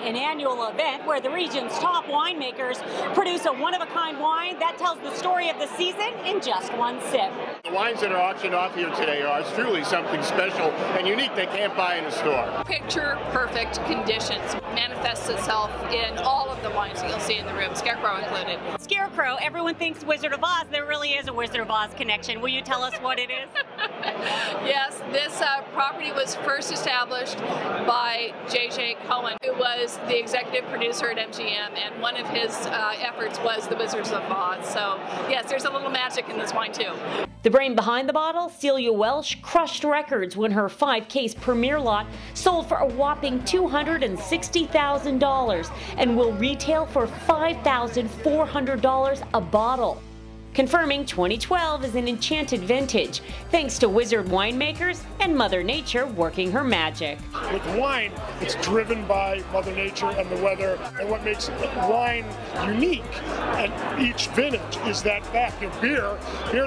an annual event where the region's top winemakers produce a one-of-a-kind wine that tells the story of the season in just one sip. The wines that are auctioned off here today are truly something special and unique they can't buy in a store. Picture-perfect conditions manifests itself in all of the wines that you'll see in the room, Scarecrow included. Scarecrow, everyone thinks Wizard of Oz. There really is a Wizard of Oz connection. Will you tell us what it is? Yes, this property was first established by J.J. Cohen, who was the executive producer at MGM, and one of his efforts was the Wizards of Oz. So, yes, there's a little magic in this wine, too. The brain behind the bottle, Celia Welch, crushed records when her 5-case premier lot sold for a whopping $260,000 and will retail for $5,400 a bottle. Confirming 2012 is an Enchanted Vintage, thanks to wizard winemakers and Mother Nature working her magic. With wine, it's driven by Mother Nature and the weather, and what makes wine unique at each vintage is that fact. Beer,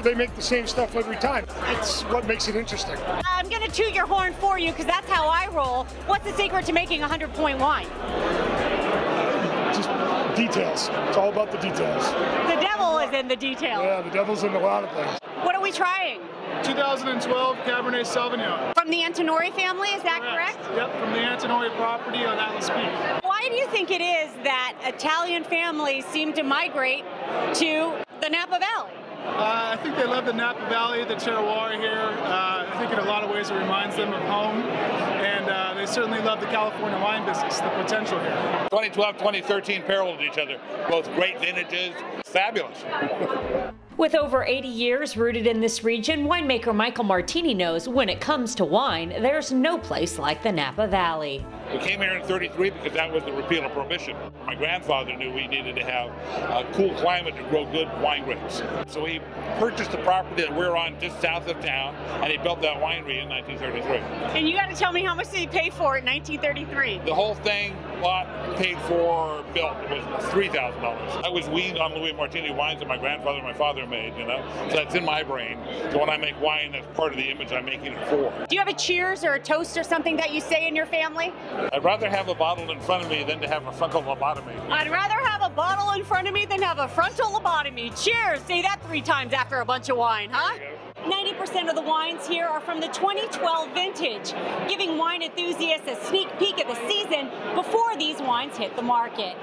they make the same stuff every time. It's what makes it interesting. I'm going to toot your horn for you because that's how I roll. What's the secret to making a 100-point wine? Just details. It's all about the details. The devil is in the details. Yeah, the devil's in a lot of things. What are we trying? 2012 Cabernet Sauvignon. From the Antinori family, is that correct? Yep, from the Antinori property on Atlas Peak. Why do you think it is that Italian families seem to migrate to the Napa Valley? I think they love the Napa Valley, the terroir here. I think in a lot of ways it reminds them of home. And they certainly love the California wine business, the potential here. 2012, 2013 paralleled each other. Both great vintages, fabulous. With over 80 years rooted in this region, winemaker Michael Martini knows when it comes to wine, there's no place like the Napa Valley. We came here in '33 because that was the repeal of Prohibition. My grandfather knew we needed to have a cool climate to grow good wine grapes. So he purchased the property that we're on just south of town, and he built that winery in 1933. And you got to tell me, how much did he pay for it in 1933? The whole thing, bought, paid for, built, was $3,000. I was weaned on Louis Martini wines that my grandfather and my father made, you know, so that's in my brain. So when I make wine, that's part of the image I'm making it for. Do you have a cheers or a toast or something that you say in your family? I'd rather have a bottle in front of me than to have a frontal lobotomy. I'd rather have a bottle in front of me than have a frontal lobotomy. Cheers! Say that 3 times after a bunch of wine, huh? 90% of the wines here are from the 2012 vintage, giving wine enthusiasts a sneak peek at the season before these wines hit the market.